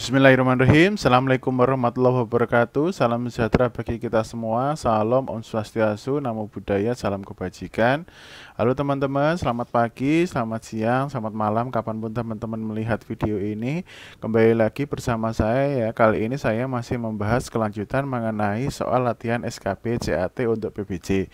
Bismillahirrahmanirrahim. Assalamualaikum warahmatullahi wabarakatuh. Salam sejahtera bagi kita semua. Salam Om Swastiastu, Namo Buddhaya, salam kebajikan. Halo teman-teman, selamat pagi, selamat siang, selamat malam, kapanpun teman-teman melihat video ini. Kembali lagi bersama saya ya. Kali ini saya masih membahas kelanjutan mengenai soal latihan SKB CAT untuk PBJ.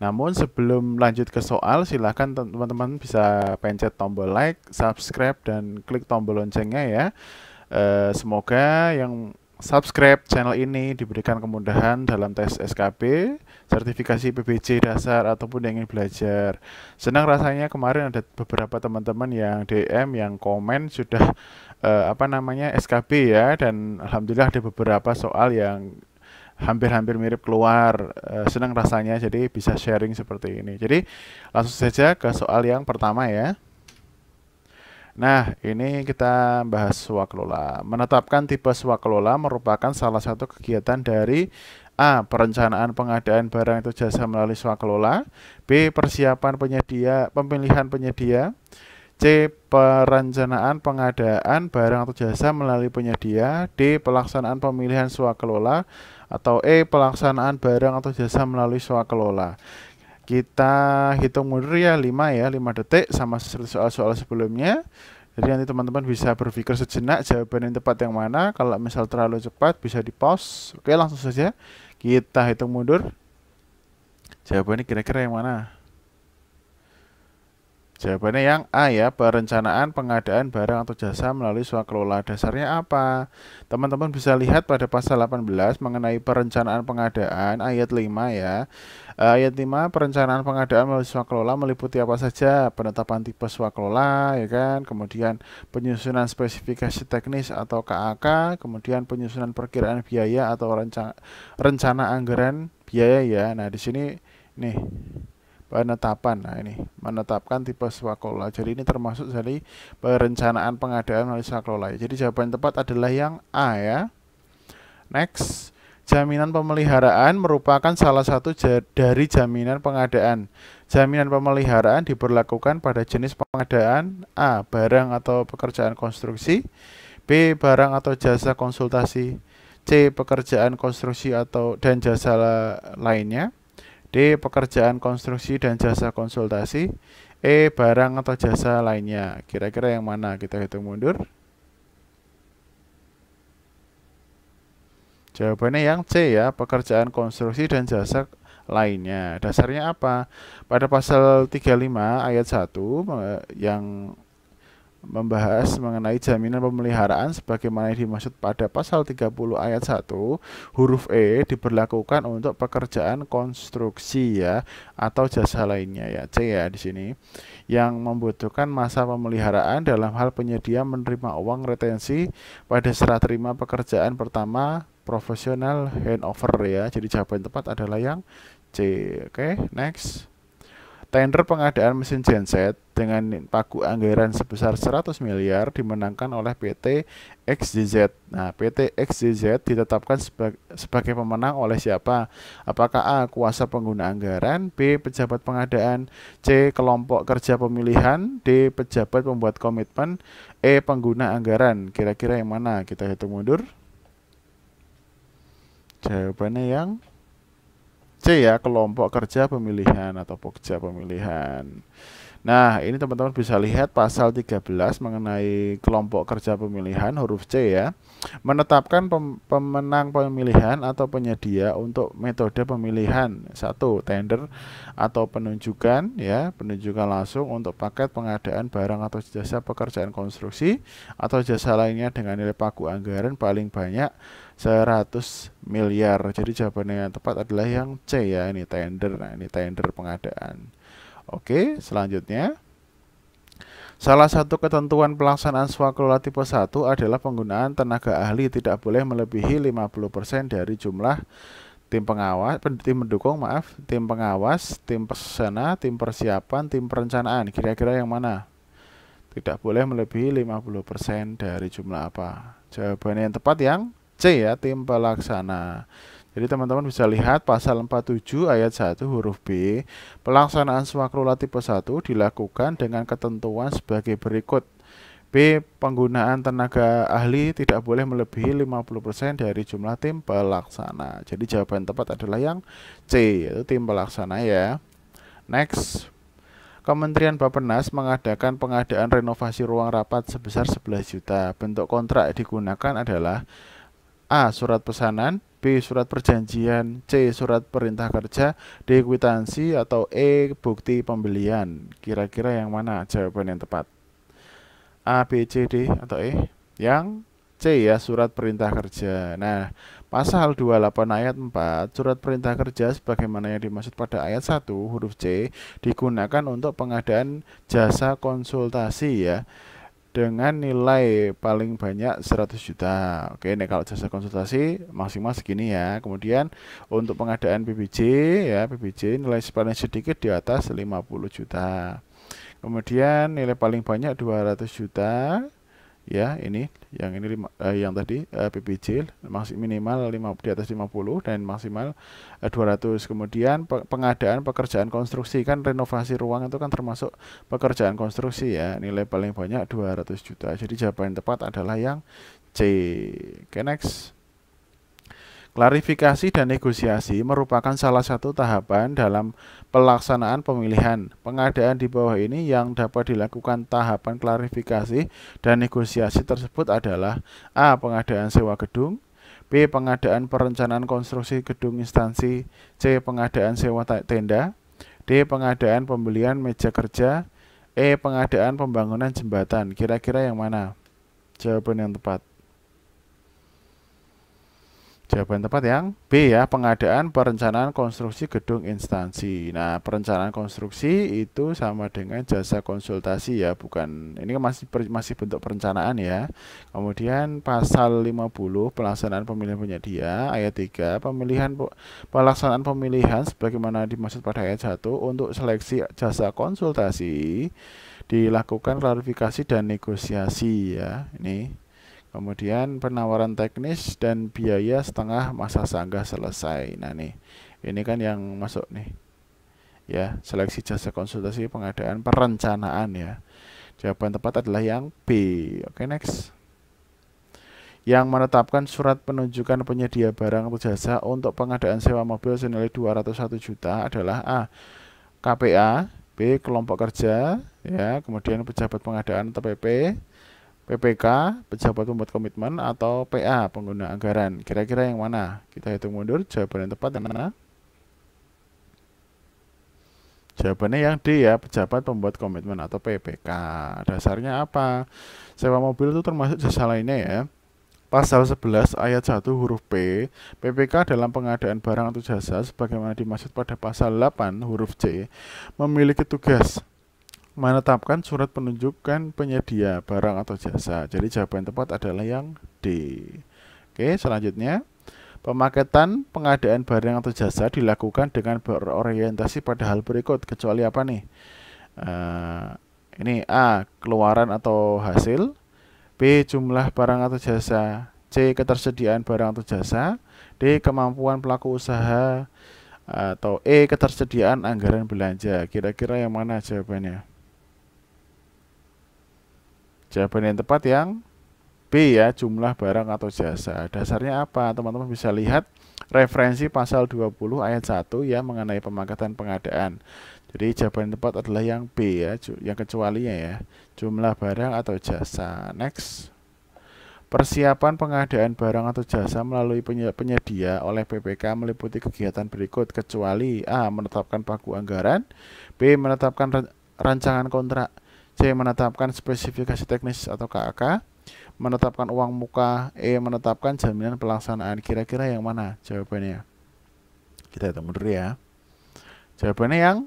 Namun sebelum lanjut ke soal, silahkan teman-teman bisa pencet tombol like, subscribe, dan klik tombol loncengnya ya. Semoga yang subscribe channel ini diberikan kemudahan dalam tes SKB, sertifikasi PBJ dasar ataupun yang ingin belajar. Senang rasanya kemarin ada beberapa teman-teman yang DM, yang komen sudah SKB ya, dan alhamdulillah ada beberapa soal yang hampir-hampir mirip keluar. Senang rasanya, jadi bisa sharing seperti ini. Jadi langsung saja ke soal yang pertama ya. Nah, ini kita bahas swakelola. Menetapkan tipe swakelola merupakan salah satu kegiatan dari A. Perencanaan pengadaan barang atau jasa melalui swakelola. B. Persiapan pemilihan penyedia. C. Perencanaan pengadaan barang atau jasa melalui penyedia. D. Pelaksanaan pemilihan swakelola. Atau E. Pelaksanaan barang atau jasa melalui swakelola. Kita hitung mundur ya 5 detik sama seperti soal-soal sebelumnya. Jadi nanti teman-teman bisa berpikir sejenak jawaban yang tepat yang mana. Kalau misal terlalu cepat bisa di pause. Oke, langsung saja kita hitung mundur. Jawabannya kira-kira yang mana? Jawabannya yang A ya, perencanaan pengadaan barang atau jasa melalui swakelola. Dasarnya apa? Teman-teman bisa lihat pada pasal 18 mengenai perencanaan pengadaan ayat 5 ya. Ayat 5, perencanaan pengadaan melalui swakelola meliputi apa saja? Penetapan tipe swakelola ya kan, kemudian penyusunan spesifikasi teknis atau KAK, kemudian penyusunan perkiraan biaya atau rencana anggaran biaya ya. Nah, di sini nih penetapan. Nah, ini menetapkan tipe swakelola. Jadi ini termasuk dari perencanaan pengadaan melalui swakelola. Jadi jawaban tepat adalah yang A ya. Next, jaminan pemeliharaan merupakan salah satu dari jaminan pengadaan. Jaminan pemeliharaan diberlakukan pada jenis pengadaan A. Barang atau pekerjaan konstruksi. B. Barang atau jasa konsultasi. C. Pekerjaan konstruksi dan jasa lainnya. D. Pekerjaan konstruksi dan jasa konsultasi. E. Barang atau jasa lainnya. Kira-kira yang mana? Kita hitung mundur. Jawabannya yang C ya, pekerjaan konstruksi dan jasa lainnya. Dasarnya apa? Pada pasal 35 ayat 1 yang membahas mengenai jaminan pemeliharaan sebagaimana dimaksud pada pasal 30 ayat 1 huruf E diberlakukan untuk pekerjaan konstruksi ya atau jasa lainnya ya, C ya di sini, yang membutuhkan masa pemeliharaan dalam hal penyedia menerima uang retensi pada serah terima pekerjaan pertama profesional handover ya. Jadi jawaban tepat adalah yang C. Oke, next. Tender pengadaan mesin genset dengan pagu anggaran sebesar 100 miliar dimenangkan oleh PT XYZ. Nah, PT XYZ ditetapkan sebagai pemenang oleh siapa? Apakah A. Kuasa pengguna anggaran, B. Pejabat pengadaan, C. Kelompok kerja pemilihan, D. Pejabat pembuat komitmen, E. Pengguna anggaran. Kira-kira yang mana? Kita hitung mundur. Jawabannya yang C ya, kelompok kerja pemilihan atau pokja pemilihan. Nah, ini teman-teman bisa lihat pasal 13 mengenai kelompok kerja pemilihan huruf C ya. Menetapkan pemenang pemilihan atau penyedia untuk metode pemilihan. 1. Tender atau penunjukan ya, penunjukan langsung untuk paket pengadaan barang atau jasa pekerjaan konstruksi atau jasa lainnya dengan nilai pagu anggaran paling banyak 100 miliar. Jadi jawabannya yang tepat adalah yang C ya, ini tender. Nah, ini tender pengadaan. Oke, selanjutnya. Salah satu ketentuan pelaksanaan swakelola tipe 1 adalah penggunaan tenaga ahli tidak boleh melebihi 50% dari jumlah tim pengawas, tim pengawas, tim pelaksana, tim persiapan, tim perencanaan. Kira-kira yang mana? Tidak boleh melebihi 50% dari jumlah apa? Jawabannya yang tepat yang C ya, tim pelaksana. Jadi teman-teman bisa lihat pasal 47 ayat 1 huruf B, pelaksanaan swakelola tipe 1 dilakukan dengan ketentuan sebagai berikut. B. Penggunaan tenaga ahli tidak boleh melebihi 50% dari jumlah tim pelaksana. Jadi jawaban tepat adalah yang C, yaitu tim pelaksana ya. Next. Kementerian Bappenas mengadakan pengadaan renovasi ruang rapat sebesar 11 juta. Bentuk kontrak digunakan adalah A. Surat pesanan, B. Surat perjanjian, C. Surat perintah kerja, D. Kwitansi, atau E. Bukti pembelian. Kira-kira yang mana jawaban yang tepat? A, B, C, D, atau E? Yang C ya, surat perintah kerja. Nah, pasal 28 ayat 4, surat perintah kerja sebagaimana yang dimaksud pada ayat 1 huruf C digunakan untuk pengadaan jasa konsultasi ya, dengan nilai paling banyak 100 juta. Oke, ini kalau jasa konsultasi maksimal segini ya. Kemudian untuk pengadaan PBJ ya, PBJ nilai paling sedikit di atas 50 juta. Kemudian nilai paling banyak 200 juta. Ya, ini yang tadi PBJ minimal di atas 50 dan maksimal 200. Kemudian pengadaan pekerjaan konstruksi, kan renovasi ruang itu kan termasuk pekerjaan konstruksi ya, nilai paling banyak 200 juta. Jadi jawaban yang tepat adalah yang C. Oke, next. Klarifikasi dan negosiasi merupakan salah satu tahapan dalam pelaksanaan pemilihan. Pengadaan di bawah ini yang dapat dilakukan tahapan klarifikasi dan negosiasi tersebut adalah A. Pengadaan sewa gedung, B. Pengadaan perencanaan konstruksi gedung instansi, C. Pengadaan sewa tenda, D. Pengadaan pembelian meja kerja, E. Pengadaan pembangunan jembatan. Kira-kira yang mana jawaban yang tepat? Jawaban tepat yang B ya, pengadaan perencanaan konstruksi gedung instansi. Nah, perencanaan konstruksi itu sama dengan jasa konsultasi ya, bukan, ini masih bentuk perencanaan ya. Kemudian pasal 50 pelaksanaan pemilihan penyedia ayat 3, pelaksanaan pemilihan sebagaimana dimaksud pada ayat 1 untuk seleksi jasa konsultasi dilakukan klarifikasi dan negosiasi ya. Ini kemudian penawaran teknis dan biaya setengah masa sanggah selesai. Nah nih, ini kan yang masuk nih. Ya, seleksi jasa konsultasi pengadaan perencanaan ya. Jawaban tepat adalah yang B. Oke, next. Yang menetapkan surat penunjukan penyedia barang atau jasa untuk pengadaan sewa mobil senilai 201 juta adalah A. KPA, B. Kelompok kerja, ya, kemudian pejabat pengadaan atau PP, PPK, pejabat pembuat komitmen, atau PA, pengguna anggaran. Kira-kira yang mana? Kita hitung mundur, jawaban yang tepat yang mana? Jawabannya yang D ya, pejabat pembuat komitmen atau PPK. Dasarnya apa? Sewa mobil itu termasuk jasa lainnya ya. Pasal 11 ayat 1 huruf P, PPK dalam pengadaan barang atau jasa sebagaimana dimaksud pada pasal 8 huruf C, memiliki tugas menetapkan surat penunjukan penyedia barang atau jasa. Jadi jawaban tepat adalah yang D. Oke, selanjutnya. Pemaketan pengadaan barang atau jasa dilakukan dengan berorientasi pada hal berikut, kecuali apa nih? Ini A. Keluaran atau hasil, B. Jumlah barang atau jasa, C. Ketersediaan barang atau jasa, D. Kemampuan pelaku usaha, atau E. Ketersediaan anggaran belanja. Kira-kira yang mana jawabannya? Jawaban yang tepat yang B ya, jumlah barang atau jasa. Dasarnya apa? Teman-teman bisa lihat referensi pasal 20 ayat 1 ya, mengenai pemakaian pengadaan. Jadi jawaban yang tepat adalah yang B ya, yang kecualinya ya, jumlah barang atau jasa. Next. Persiapan pengadaan barang atau jasa melalui penyedia oleh PPK meliputi kegiatan berikut, kecuali A. Menetapkan pagu anggaran, B. Menetapkan rancangan kontrak, C. Menetapkan spesifikasi teknis atau KAK, menetapkan uang muka, E. Menetapkan jaminan pelaksanaan. Kira-kira yang mana jawabannya? Kita hitung dulu ya. Jawabannya yang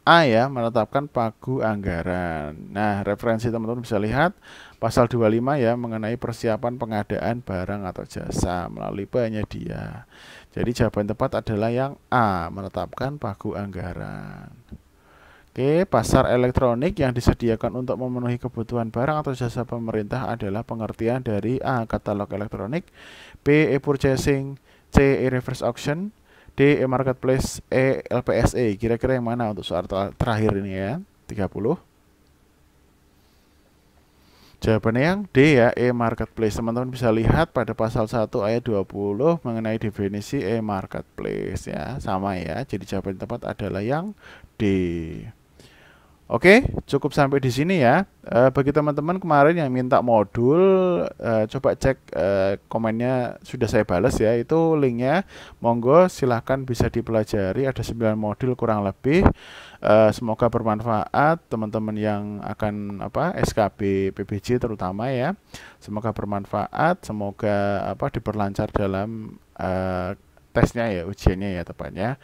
A ya, menetapkan pagu anggaran. Nah, referensi teman-teman bisa lihat pasal 25 ya, mengenai persiapan pengadaan barang atau jasa melalui penyedia. Jadi jawaban tepat adalah yang A, menetapkan pagu anggaran. Oke, pasar elektronik yang disediakan untuk memenuhi kebutuhan barang atau jasa pemerintah adalah pengertian dari A. Katalog elektronik, B. E-purchasing, C. E-reverse auction, D. E-marketplace, E. LPSE. Kira-kira yang mana untuk soal terakhir ini ya, 30? Jawabannya yang D ya, e-marketplace. Teman-teman bisa lihat pada pasal 1 ayat 20 mengenai definisi e-marketplace ya. Sama ya. Jadi jawaban yang tepat adalah yang D. Oke, cukup sampai di sini ya. Bagi teman-teman kemarin yang minta modul, coba cek komennya sudah saya balas ya. Itu linknya, monggo silahkan bisa dipelajari. Ada 9 modul kurang lebih. Semoga bermanfaat teman-teman yang akan SKB PBJ terutama ya. Semoga bermanfaat, semoga diperlancar dalam tesnya ya, ujiannya ya tepatnya.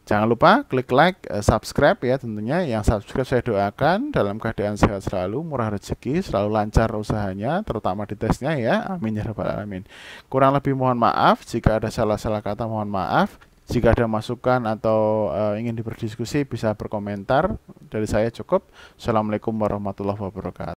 Jangan lupa klik like, subscribe ya tentunya. Yang subscribe saya doakan dalam keadaan sehat selalu, murah rezeki, selalu lancar usahanya, terutama di tesnya ya. Amin ya rabbal alamin. Kurang lebih mohon maaf jika ada salah-salah kata, mohon maaf. Jika ada masukan atau ingin berdiskusi bisa berkomentar. Dari saya cukup. Assalamualaikum warahmatullahi wabarakatuh.